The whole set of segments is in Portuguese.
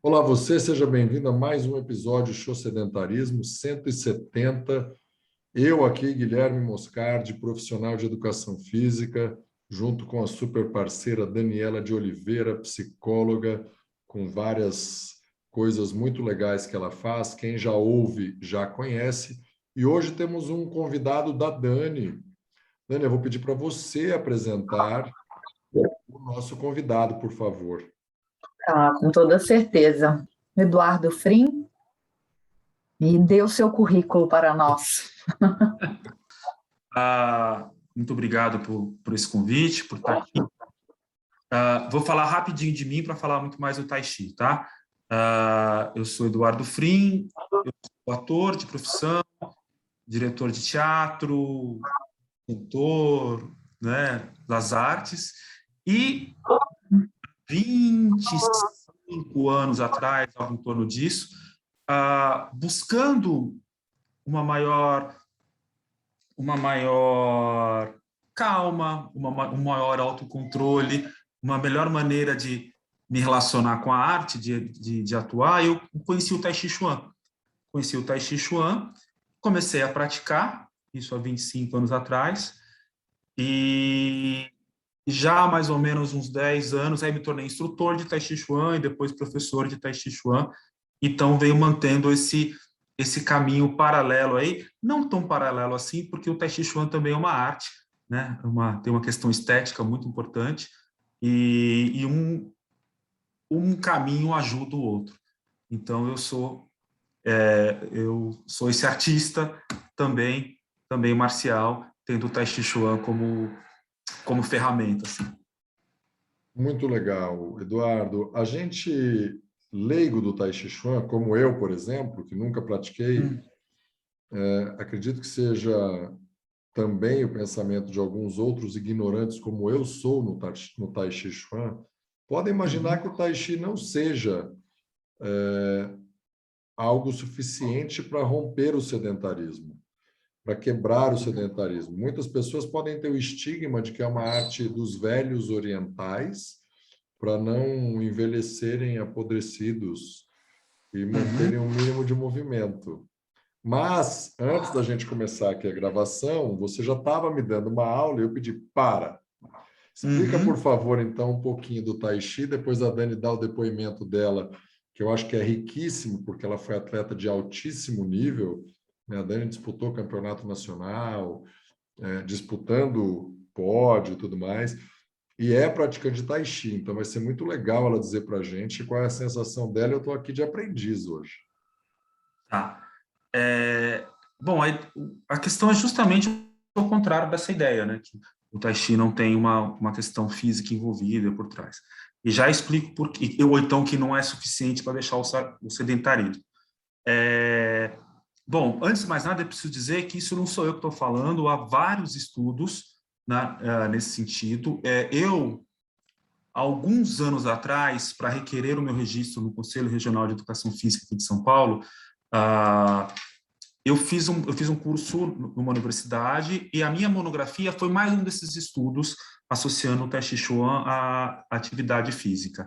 Olá, você, seja bem-vindo a mais um episódio Show Sedentarismo 170. Eu aqui, Guilherme Moscardi, profissional de educação física, junto com a super parceira Daniela de Oliveira, psicóloga, com várias coisas muito legais que ela faz. Quem já ouve, já conhece. E hoje temos um convidado da Dani. Dani, eu vou pedir para você apresentar o nosso convidado, por favor. Ah, com toda certeza. Eduardo Frim, e dê o seu currículo para nós. Muito obrigado por esse convite, por estar aqui. Vou falar rapidinho de mim para falar muito mais do Tai Chi, tá? Eu sou Eduardo Frim, eu sou ator de profissão, diretor de teatro, cantor, né, das artes, e 25 anos atrás, algo em torno disso, buscando uma maior calma, um maior autocontrole, uma melhor maneira de me relacionar com a arte, de atuar, eu conheci o Tai Chi Chuan. Comecei a praticar, isso há 25 anos atrás, e já há mais ou menos uns 10 anos, aí me tornei instrutor de Tai Chi Chuan e depois professor de Tai Chi Chuan, então venho mantendo esse caminho paralelo aí, não tão paralelo assim, porque o Tai Chi Chuan também é uma arte, né? Tem uma questão estética muito importante e um caminho ajuda o outro. Então eu sou esse artista também marcial, tendo o Tai Chi Chuan como ferramenta. Assim. Muito legal, Eduardo. A gente leigo do Tai Chi Chuan, como eu, por exemplo, que nunca pratiquei, acredito que seja também o pensamento de alguns outros ignorantes, como eu sou no Tai Chi Chuan, podem imaginar que o Tai Chi não seja algo suficiente para romper o sedentarismo, para quebrar o sedentarismo. Muitas pessoas podem ter o estigma de que é uma arte dos velhos orientais, para não envelhecerem apodrecidos e manterem um mínimo de movimento. Mas, antes da gente começar aqui a gravação, você já estava me dando uma aula e eu pedi, para. Explica, por favor, então, um pouquinho do Tai Chi, depois a Dani dá o depoimento dela, que eu acho que é riquíssimo, porque ela foi atleta de altíssimo nível, né? A Dani disputou campeonato nacional, disputando pódio e tudo mais, e é praticante de Tai Chi, então vai ser muito legal ela dizer para a gente qual é a sensação dela. Eu estou aqui de aprendiz hoje. Tá. Bom, a questão é justamente o contrário dessa ideia, né? Que o Tai Chi não tem uma questão física envolvida por trás. E já explico por quê, ou então que não é suficiente para deixar o sedentarismo. Bom, antes de mais nada, eu preciso dizer que isso não sou eu que estou falando, há vários estudos, né, nesse sentido. Há alguns anos atrás, para requerer o meu registro no Conselho Regional de Educação Física aqui de São Paulo, eu fiz um curso numa universidade e a minha monografia foi mais um desses estudos associando o Tai Chi Chuan à atividade física.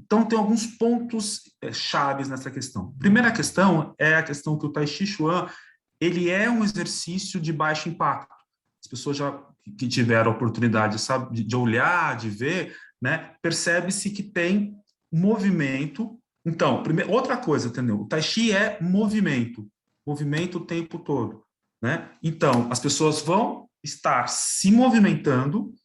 Então, tem alguns pontos chaves nessa questão. Primeira questão é a questão que o Tai Chi Chuan ele é um exercício de baixo impacto. As pessoas que tiveram a oportunidade de olhar, de ver, né, percebe-se que tem movimento. Então, outra coisa, entendeu? O Tai Chi é movimento o tempo todo, né? Então, as pessoas vão estar se movimentando,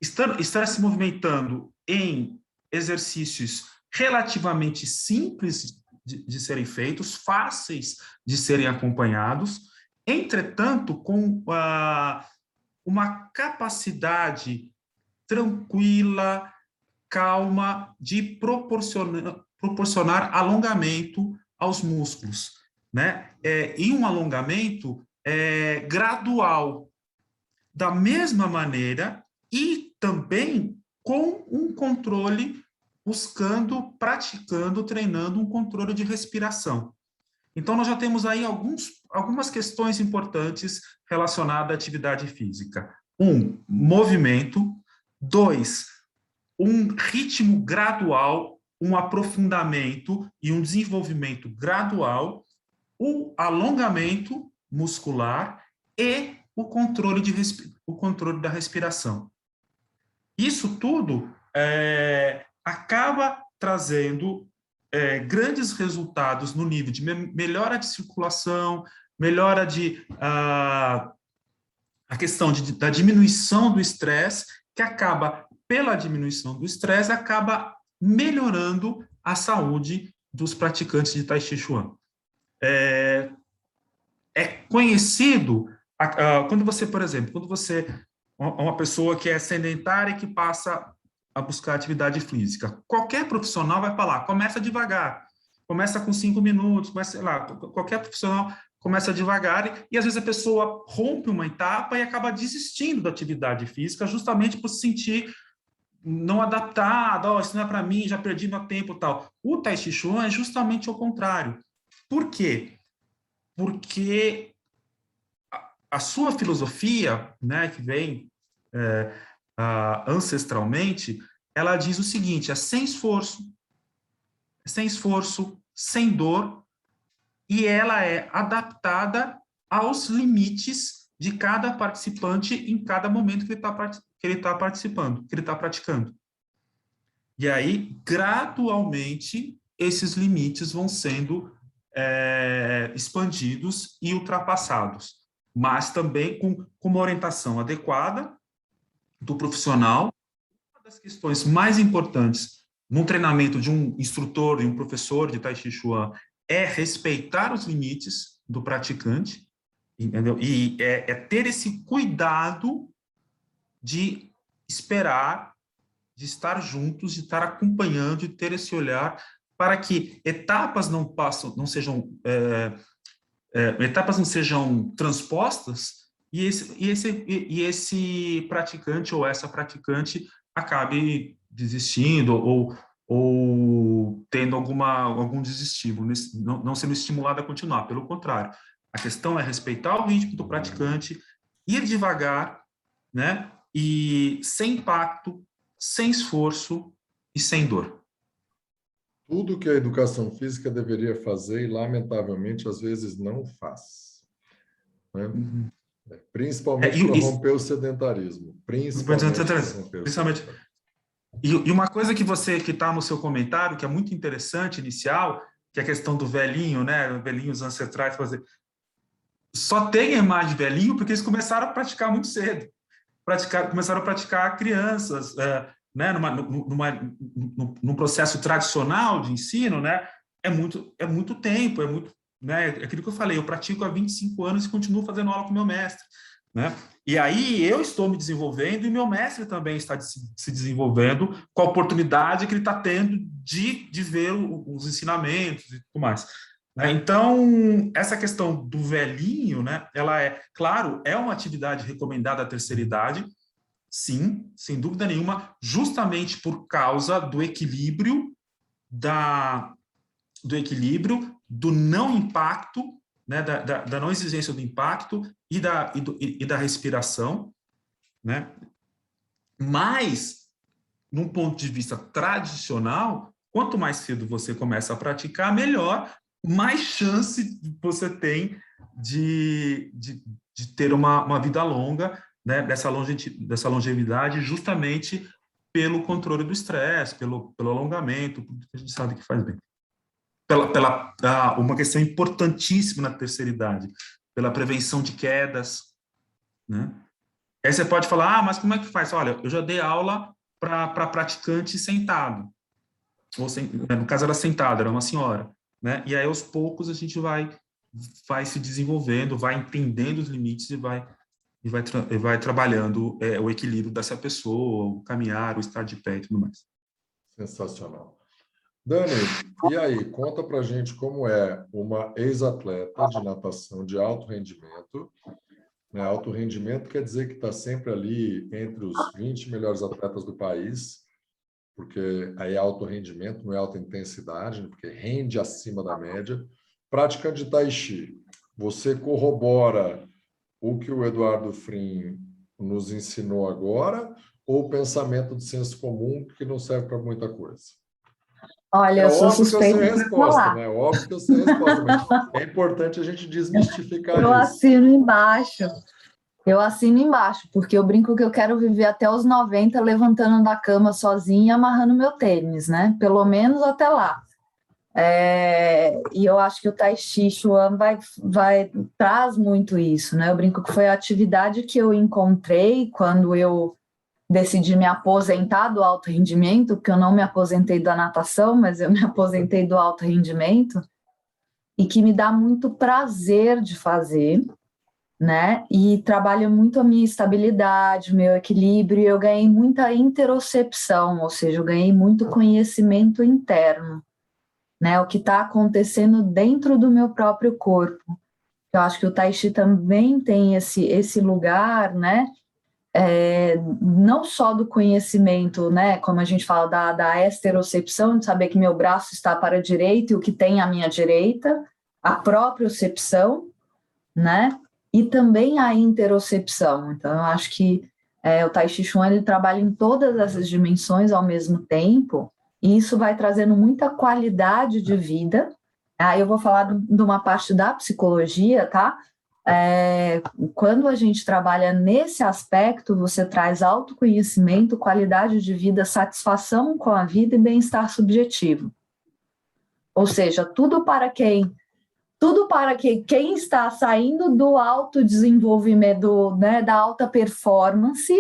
estar se movimentando em exercícios relativamente simples de serem feitos, fáceis de serem acompanhados, entretanto, com uma capacidade tranquila, calma, de proporcionar alongamento aos músculos, né? E um alongamento gradual, da mesma maneira e também com um controle, praticando, treinando um controle de respiração. Então, nós já temos aí algumas questões importantes relacionadas à atividade física. 1, movimento. 2, um ritmo gradual, um aprofundamento e um desenvolvimento gradual, o alongamento muscular e o controle da respiração. Isso tudo acaba trazendo grandes resultados no nível de melhora de circulação, melhora a questão da diminuição do estresse, que acaba, pela diminuição do estresse, acaba melhorando a saúde dos praticantes de Tai Chi Chuan. É conhecido, quando você, por exemplo, uma pessoa que é sedentária e que passa a buscar atividade física, qualquer profissional vai falar, começa devagar, começa com 5 minutos, sei lá, qualquer profissional começa devagar, e às vezes a pessoa rompe uma etapa e acaba desistindo da atividade física, justamente por se sentir não adaptado, isso não é para mim, já perdi meu tempo e tal. O Tai Chi Chuan é justamente o contrário. Por quê? Porque a sua filosofia, né, que vem ancestralmente, ela diz o seguinte, sem esforço, sem dor, e ela é adaptada aos limites de cada participante em cada momento que ele está participando, que ele está praticando. E aí, gradualmente, esses limites vão sendo expandidos e ultrapassados, mas também com uma orientação adequada do profissional. Uma das questões mais importantes num treinamento de um instrutor e um professor de Tai Chi Chuan é respeitar os limites do praticante, entendeu? E ter esse cuidado de esperar, de estar juntos, de estar acompanhando, de ter esse olhar para que etapas não sejam transpostas e esse praticante ou essa praticante acabe desistindo ou tendo algum desestímulo, não sendo estimulado a continuar. Pelo contrário, a questão é respeitar o ritmo do praticante, ir devagar, né? E sem impacto, sem esforço e sem dor. Tudo que a educação física deveria fazer e, lamentavelmente, às vezes não faz. Né? Uhum. Principalmente para romper o sedentarismo. Principalmente. E uma coisa que está no seu comentário, que é muito interessante, inicial, que é a questão do velhinho, né? Velhinhos ancestrais fazer. Só tem a imagem de velhinho porque eles começaram a praticar muito cedo. Começaram a praticar crianças, né? Num processo tradicional de ensino, né? É muito tempo, né? É aquilo que eu falei, eu pratico há 25 anos e continuo fazendo aula com meu mestre, né? E aí eu estou me desenvolvendo e meu mestre também está se desenvolvendo com a oportunidade que ele está tendo de ver os ensinamentos e tudo mais. Então, essa questão do velhinho, né, ela claro, é uma atividade recomendada à terceira idade, sim, sem dúvida nenhuma, justamente por causa do equilíbrio, do não impacto, né, da não exigência do impacto e da respiração, né? Mas, num ponto de vista tradicional, quanto mais cedo você começa a praticar, melhor, mais chance você tem de ter uma vida longa, né, dessa longevidade, justamente pelo controle do estresse, pelo alongamento, porque a gente sabe que faz bem. Uma questão importantíssima na terceira idade, pela prevenção de quedas, né? Aí você pode falar, mas como é que faz? Olha, eu já dei aula para praticante sentado, no caso era sentada, era uma senhora, né? E aí aos poucos a gente vai se desenvolvendo, vai entendendo os limites e vai trabalhando o equilíbrio dessa pessoa, o caminhar, o estar de pé e tudo mais. Sensacional. Dani, e aí, conta pra gente como é uma ex-atleta de natação de alto rendimento. Né? Alto rendimento quer dizer que está sempre ali entre os 20 melhores atletas do país, porque aí é alto rendimento, não é alta intensidade, né? Porque rende acima da média. Prática de Tai Chi. Você corrobora o que o Eduardo Frim nos ensinou agora ou o pensamento de senso comum que não serve para muita coisa? Olha, É eu sou óbvio que eu sei suspeita a para resposta, falar. né? É óbvio que eu sei a resposta, mas é importante a gente desmistificar Eu isso. assino embaixo. Eu assino embaixo, porque eu brinco que eu quero viver até os 90 levantando da cama sozinha e amarrando meu tênis, né? Pelo menos até lá. E eu acho que o Tai Chi Chuan traz muito isso, né? Eu brinco que foi a atividade que eu encontrei quando eu decidi me aposentar do alto rendimento, porque eu não me aposentei da natação, mas eu me aposentei do alto rendimento, e que me dá muito prazer de fazer, né? E trabalha muito a minha estabilidade, meu equilíbrio, e eu ganhei muita interocepção, ou seja, eu ganhei muito conhecimento interno, né? O que está acontecendo dentro do meu próprio corpo. Eu acho que o Tai Chi também tem esse lugar, né? Não só do conhecimento, né? Como a gente fala da esterocepção, de saber que meu braço está para a direita e o que tem à minha direita, a propriocepção, né? E também a interocepção. Então, eu acho que o Tai Chi Chuan ele trabalha em todas essas dimensões ao mesmo tempo, e isso vai trazendo muita qualidade de vida. Aí eu vou falar de uma parte da psicologia, tá? Quando a gente trabalha nesse aspecto, você traz autoconhecimento, qualidade de vida, satisfação com a vida e bem-estar subjetivo. Ou seja, quem está saindo do autodesenvolvimento, né, da alta performance,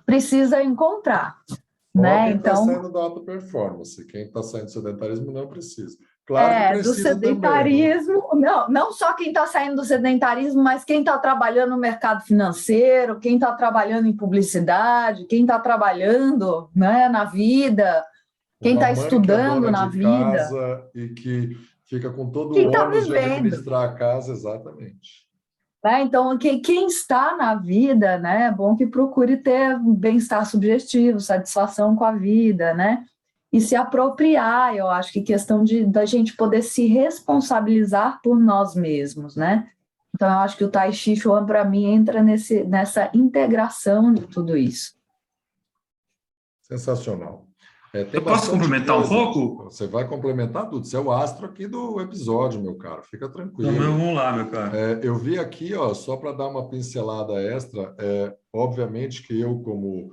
precisa encontrar, Só né? quem está Então, saindo da alta performance, quem está saindo do sedentarismo não precisa. Claro que do precisa também, né? sedentarismo, não só quem está saindo do sedentarismo, mas quem está trabalhando no mercado financeiro, quem está trabalhando em publicidade, quem está trabalhando, né, na vida, quem Uma está mãe que é estudando dona na de vida, casa e que fica com todo quem o está ônus de vivendo. administrar a casa, exatamente. Né? Então, quem está na vida, né, é bom que procure ter bem-estar subjetivo, satisfação com a vida, né? E se apropriar, eu acho que questão da gente poder se responsabilizar por nós mesmos, né? Então, eu acho que o Tai Chi Chuan, para mim, entra nessa integração de tudo isso. Sensacional. Tem Eu posso bastante complementar um coisa. pouco? Você vai complementar tudo. Você é o astro aqui do episódio, meu caro. Fica Então, tranquilo. vamos lá, meu cara. Eu vi aqui, ó, só para dar uma pincelada extra, obviamente que eu, como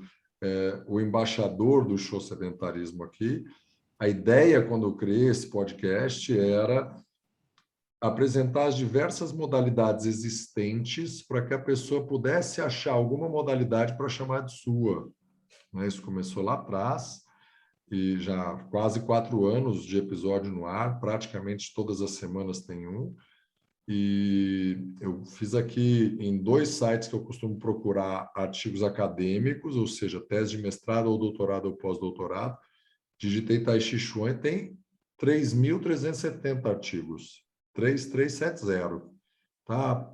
o embaixador do show sedentarismo aqui, a ideia, quando eu criei esse podcast, era apresentar as diversas modalidades existentes para que a pessoa pudesse achar alguma modalidade para chamar de sua. Né? Isso começou lá atrás, e já quase 4 anos de episódio no ar, praticamente todas as semanas tem um. E eu fiz aqui em 2 sites que eu costumo procurar artigos acadêmicos, ou seja, tese de mestrado ou doutorado ou pós-doutorado. Digitei Tai Chi Chuan e tem 3.370 artigos. 3.370. Tá?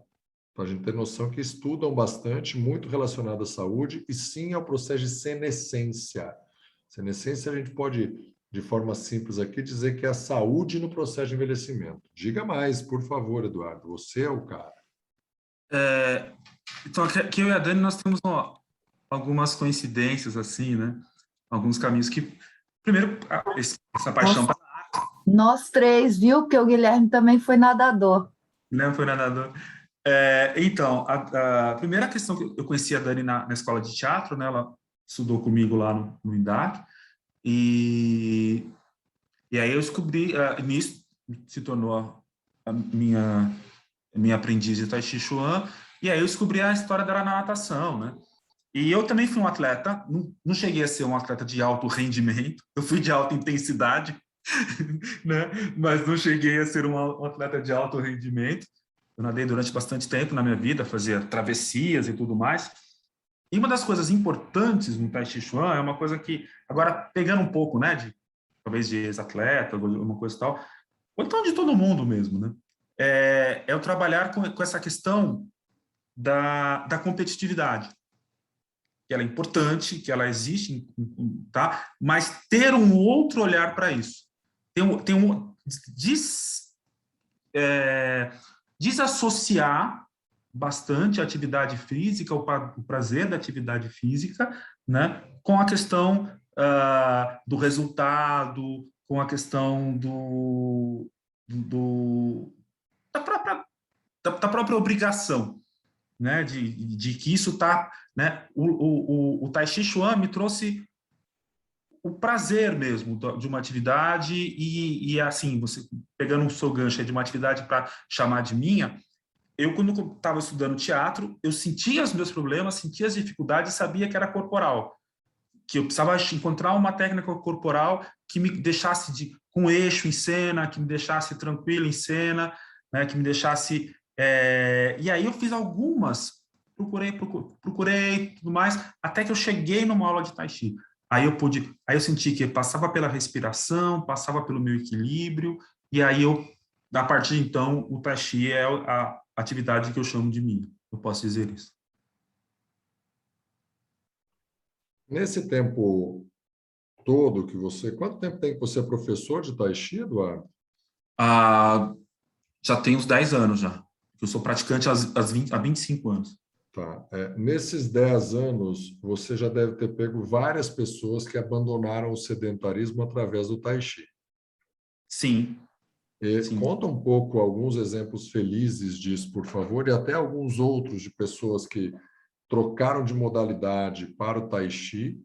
Para a gente ter noção que estudam bastante, muito relacionado à saúde, e sim ao processo de senescência. Senescência a gente pode, de forma simples aqui, dizer que é a saúde no processo de envelhecimento. Diga mais, por favor, Eduardo. Você é o cara. Então, aqui eu e a Dani, nós temos algumas coincidências, assim, né? Alguns caminhos que... Primeiro, essa paixão... Nós 3, viu? Porque o Guilherme também foi nadador. Não foi nadador. Então, a primeira questão que eu conheci a Dani na escola de teatro, né? Ela estudou comigo lá no INDAC, e aí eu descobri, nisso se tornou a minha aprendiz de Tai Chi Chuan, e aí eu descobri a história dela na natação, né? E eu também fui um atleta, não cheguei a ser um atleta de alto rendimento, eu fui de alta intensidade, né? Mas não cheguei a ser um atleta de alto rendimento. Eu nadei durante bastante tempo na minha vida, fazia travessias e tudo mais. E uma das coisas importantes no Tai Chi Chuan é uma coisa que, agora pegando um pouco, né, talvez de ex-atleta, uma coisa e tal, ou então de todo mundo mesmo, né, é o trabalhar com essa questão da competitividade, que ela é importante, que ela existe, tá? Mas ter um outro olhar para isso. Desassociar bastante a atividade física, o prazer da atividade física, né, com a questão do resultado, com a questão da própria obrigação, né, de que isso está, né, o Tai Chi Chuan me trouxe o prazer mesmo de uma atividade e assim, você pegando um seu gancho aí de uma atividade para chamar de minha, eu quando estava estudando teatro, eu sentia os meus problemas, sentia as dificuldades, sabia que era corporal, que eu precisava encontrar uma técnica corporal que me deixasse com eixo em cena, que me deixasse tranquilo em cena, né, que me deixasse... e aí eu fiz algumas, procurei tudo mais, até que eu cheguei numa aula de Tai Chi. Aí eu senti que passava pela respiração, passava pelo meu equilíbrio, e aí a partir de então, o Tai Chi é a atividade que eu chamo de minha. Eu posso dizer isso. Nesse tempo todo que você... Quanto tempo tem que você é professor de Tai Chi, Eduardo? Já tem uns 10 anos já. Eu sou praticante há 25 anos. Tá. Nesses 10 anos, você já deve ter pego várias pessoas que abandonaram o sedentarismo através do Tai Chi. Sim. Sim. Conta um pouco alguns exemplos felizes disso, por favor, e até alguns outros de pessoas que trocaram de modalidade para o Tai Chi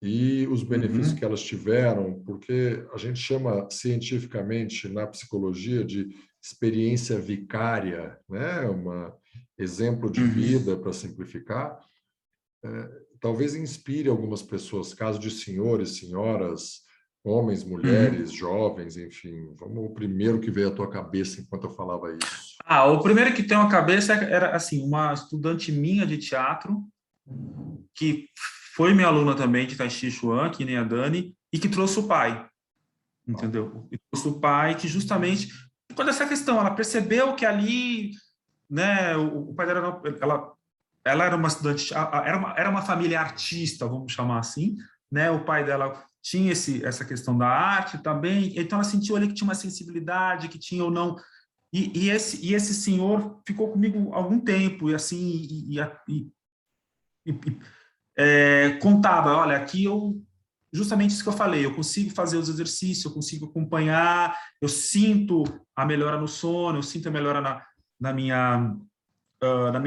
e os benefícios que elas tiveram, porque a gente chama cientificamente na psicologia de experiência vicária, né? Exemplo de vida, para simplificar, talvez inspire algumas pessoas, caso de senhores, senhoras, homens, mulheres, jovens, enfim. Vamos o primeiro que veio à tua cabeça enquanto eu falava isso. O primeiro que tem à cabeça era assim, uma estudante minha de teatro, que foi minha aluna também de Tai Chi Chuan, que nem a Dani, e que trouxe o pai, entendeu? E trouxe o pai que justamente, quando essa questão, ela percebeu que ali, né, o pai dela, ela era uma estudante, era uma família artista, vamos chamar assim, né? O pai dela tinha essa questão da arte também, então ela sentiu ali que tinha uma sensibilidade, que tinha ou não, e esse senhor ficou comigo há algum tempo, e assim, contava, olha, aqui justamente isso que eu falei, eu consigo fazer os exercícios, eu consigo acompanhar, eu sinto a melhora no sono, eu sinto a melhora na minha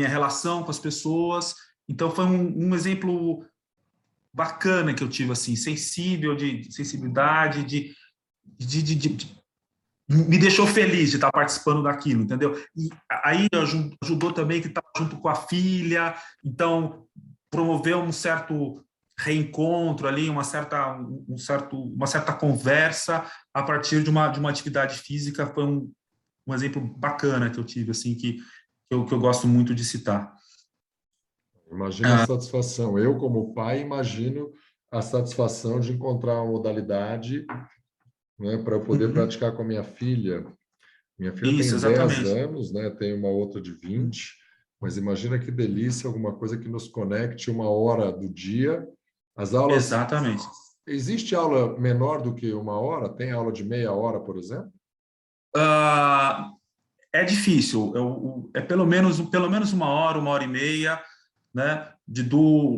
relação com as pessoas. Então foi um exemplo bacana que eu tive, assim, sensível, de sensibilidade, me deixou feliz de estar participando daquilo, entendeu? E aí ajudou também que estava junto com a filha, então promoveu um certo reencontro ali, uma certa conversa a partir de uma atividade física. Foi um exemplo bacana que eu tive, assim, que eu gosto muito de citar. Imagina a satisfação. Eu, como pai, imagino a satisfação de encontrar uma modalidade, né, para eu poder praticar com a minha filha. Minha filha Isso, tem 10 exatamente. anos, né, tem uma outra de 20, mas imagina que delícia alguma coisa que nos conecte 1 hora do dia. As aulas... Exatamente. Existe aula menor do que 1 hora? Tem aula de meia hora, por exemplo? É difícil. É pelo menos 1 hora, 1 hora e meia, né?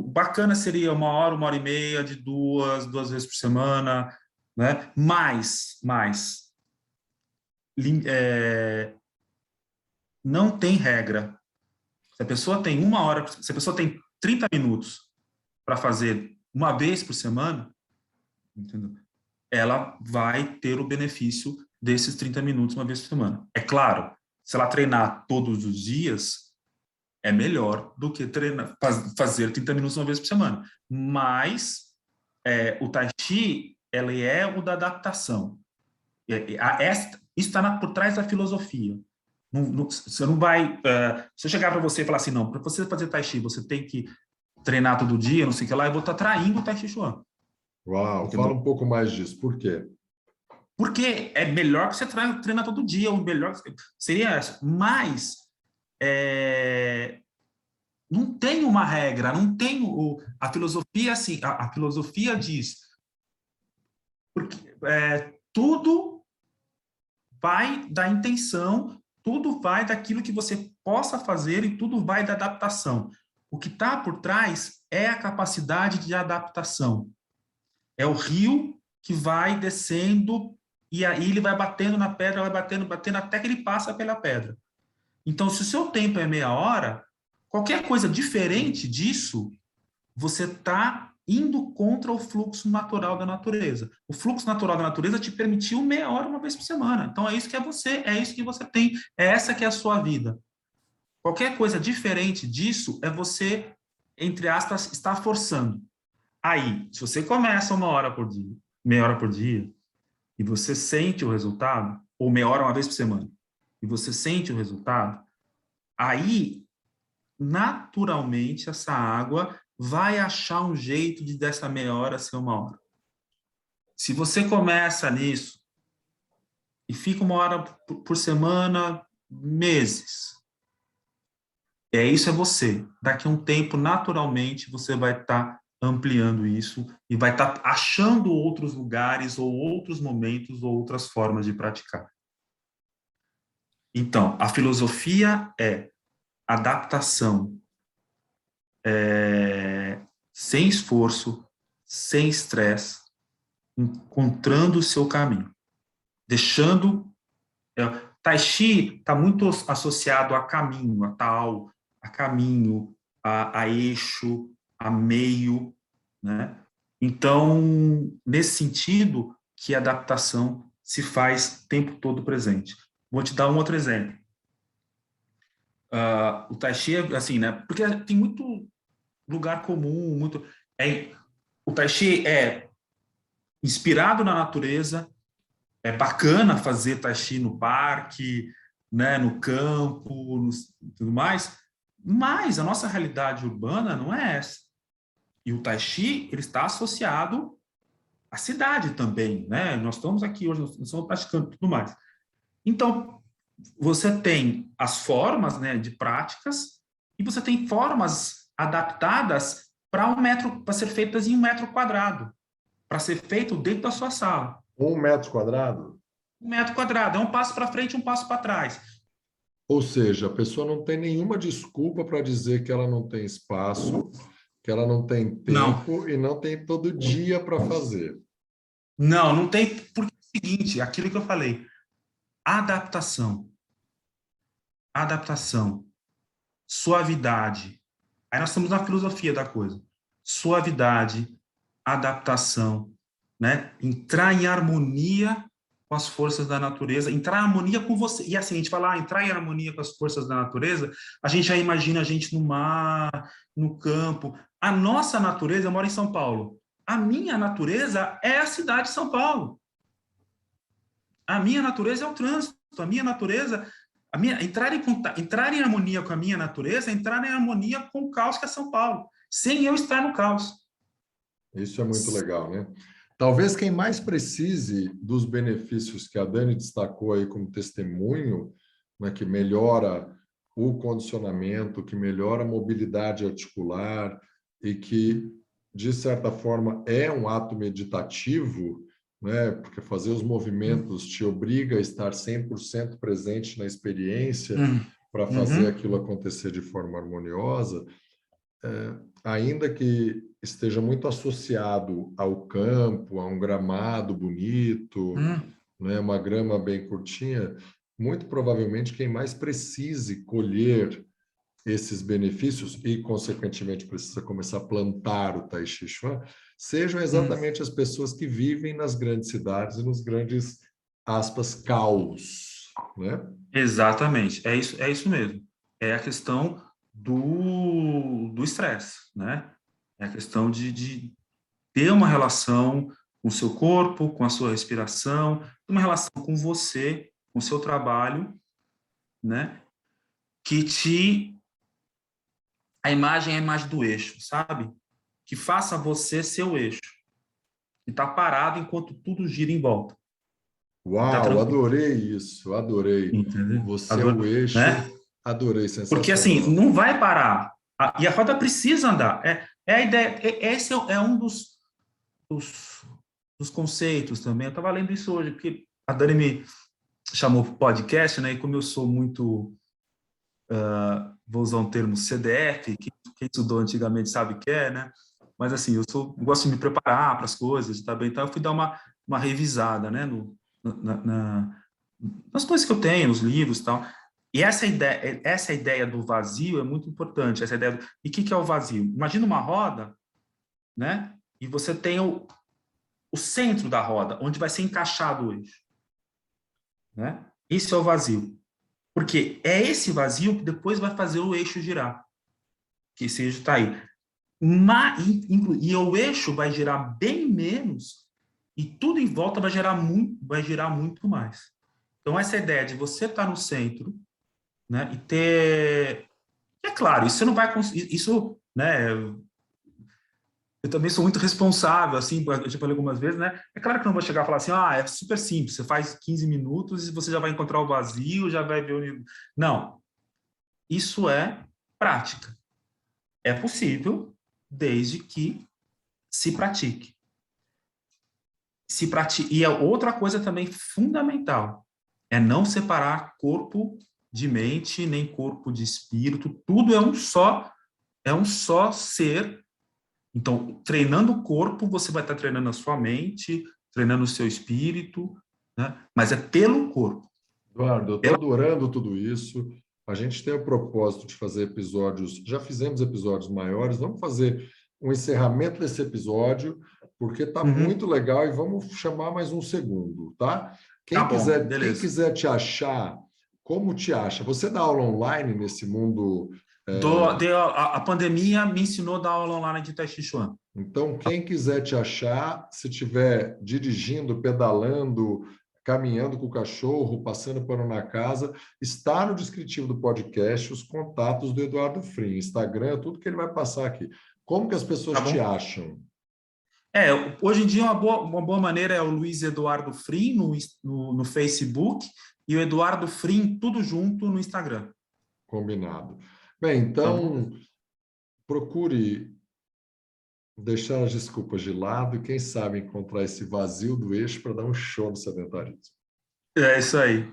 Bacana seria 1 hora, 1 hora e meia, de duas vezes por semana, né? Mas não tem regra. Se a pessoa tem 1 hora, se a pessoa tem 30 minutos para fazer uma vez por semana, entendeu? Ela vai ter o benefício desses 30 minutos uma vez por semana. É claro, se ela treinar todos os dias, é melhor do que fazer 30 minutos uma vez por semana. Mas o Tai Chi, ele é o da adaptação. Isso está por trás da filosofia. Você não vai... se eu chegar para você e falar assim, não, para você fazer Tai Chi, você tem que treinar todo dia, não sei o que lá, eu vou estar traindo o Tai Chi Chuan. Uau, entendeu? Fala um pouco mais disso. Por quê? Porque é melhor que você treina todo dia, o melhor seria essa. Mas não tem uma regra, não tem a filosofia assim. A filosofia diz porque tudo vai da intenção, tudo vai daquilo que você possa fazer e tudo vai da adaptação. O que está por trás é a capacidade de adaptação. É o rio que vai descendo e aí ele vai batendo na pedra, vai batendo até que ele passa pela pedra. Então, se o seu tempo é meia hora, qualquer coisa diferente disso, você está indo contra o fluxo natural da natureza. O fluxo natural da natureza te permitiu meia hora uma vez por semana. Então, é isso que é você, é isso que você tem, é essa que é a sua vida. Qualquer coisa diferente disso é você, entre aspas, estar forçando. Aí, se você começa uma hora por dia, meia hora por dia, e você sente o resultado, ou meia hora uma vez por semana, e você sente o resultado, aí, naturalmente, essa água vai achar um jeito de dessa meia hora ser uma hora. Se você começa nisso e fica uma hora por semana, meses, isso é você. Daqui a um tempo, naturalmente, você vai estar ampliando isso e vai estar achando outros lugares ou outros momentos ou outras formas de praticar. Então, a filosofia é adaptação, sem esforço, sem estresse, encontrando o seu caminho, deixando... Tai Chi está muito associado a caminho, a tal, a caminho, a eixo, a meio, né? Então, nesse sentido, que a adaptação se faz o tempo todo presente. Vou te dar um outro exemplo. O Tai Chi é assim, né? Porque tem muito lugar comum, o Tai Chi é inspirado na natureza, é bacana fazer Tai Chi no parque, né, no campo, tudo mais, mas a nossa realidade urbana não é essa. E o Tai Chi, ele está associado à cidade também, né? Nós estamos aqui hoje, nós estamos praticando tudo mais. Então, você tem as formas, né, de práticas e você tem formas adaptadas para ser feitas em 1 metro quadrado, para ser feito dentro da sua sala. 1 metro quadrado? 1 metro quadrado, é um passo para frente, um passo para trás. Ou seja, a pessoa não tem nenhuma desculpa para dizer que ela não tem espaço, que ela não tem tempo Não. e não tem todo dia para fazer. Não tem, porque é o seguinte, aquilo que eu falei, adaptação, suavidade. Aí nós estamos na filosofia da coisa. Suavidade, adaptação, né? Entrar em harmonia com as forças da natureza, entrar em harmonia com você. E assim, a gente fala, entrar em harmonia com as forças da natureza, a gente já imagina a gente no mar, no campo. A nossa natureza, eu moro em São Paulo. A minha natureza é a cidade de São Paulo. A minha natureza é o trânsito. A minha natureza... entrar em harmonia com a minha natureza é entrar em harmonia com o caos que é São Paulo, sem eu estar no caos. Isso é muito legal, né? Talvez quem mais precise dos benefícios que a Dani destacou aí como testemunho, né, que melhora o condicionamento, que melhora a mobilidade articular e que, de certa forma, é um ato meditativo, né, porque fazer os movimentos te obriga a estar 100% presente na experiência para fazer aquilo acontecer de forma harmoniosa, ainda que esteja muito associado ao campo, a um gramado bonito, né, uma grama bem curtinha, muito provavelmente quem mais precise colher esses benefícios e, consequentemente, precisa começar a plantar o Tai Chi Chuan, sejam exatamente as pessoas que vivem nas grandes cidades e nos grandes, aspas, caos, né? Exatamente, é isso mesmo. É a questão do estresse, né? É a questão de ter uma relação com o seu corpo, com a sua respiração, uma relação com você, com o seu trabalho, né? A imagem é a imagem do eixo, sabe? Que faça você ser o eixo. E tá parado enquanto tudo gira em volta. Uau, Tá, adorei isso, adorei. entendeu? Você é o eixo, né? adorei, sensacional. Porque assim, não vai parar. E a roda precisa andar. É a ideia. Esse é um dos conceitos também. Eu estava lendo isso hoje, porque a Dani me chamou para o podcast, né? E como eu sou muito, vou usar um termo CDF, quem estudou antigamente sabe o que é, né? Mas assim, eu gosto de me preparar para as coisas, tá bem? Então eu fui dar uma uma revisada, né, nas coisas que eu tenho, nos livros e tal. E essa ideia do vazio é muito importante. Essa ideia e o que é o vazio? Imagina uma roda, né? E você tem o centro da roda, onde vai ser encaixado o eixo, né? Isso é o vazio. Porque é esse vazio que depois vai fazer o eixo girar. Que esse eixo está aí. E o eixo vai girar bem menos e tudo em volta vai girar muito mais. Então, essa ideia de você estar no centro, né, e ter... É claro, isso você não vai conseguir... Isso, né... Eu também sou muito responsável, assim, eu já falei algumas vezes, né? É claro que eu não vou chegar e falar assim, é super simples, você faz 15 minutos e você já vai encontrar o vazio, já vai ver o... Não. Isso é prática. É possível, desde que se pratique. E a outra coisa também fundamental é não separar corpo de mente, nem corpo de espírito. Tudo é um só ser. Então, treinando o corpo, você vai estar treinando a sua mente, treinando o seu espírito, né? Mas é pelo corpo. Eduardo, eu estou adorando tudo isso. A gente tem o propósito de fazer episódios, já fizemos episódios maiores, vamos fazer um encerramento desse episódio, porque está muito legal e vamos chamar mais um segundo, tá? Quem quiser te achar, como te acha? Você dá aula online nesse mundo? A pandemia me ensinou a dar aula online de Tai Chi Chuan. Então, quem quiser te achar, se estiver dirigindo, pedalando, caminhando com o cachorro, passando pano na casa, está no descritivo do podcast os contatos do Eduardo Frim, Instagram, tudo que ele vai passar aqui. Como que as pessoas te acham? Hoje em dia uma boa maneira é o Luiz Eduardo Frim no Facebook e o Eduardo Frim tudo junto no Instagram. Combinado. Bem, então, procure deixar as desculpas de lado e, quem sabe, encontrar esse vazio do eixo para dar um show no sedentarismo. É isso aí.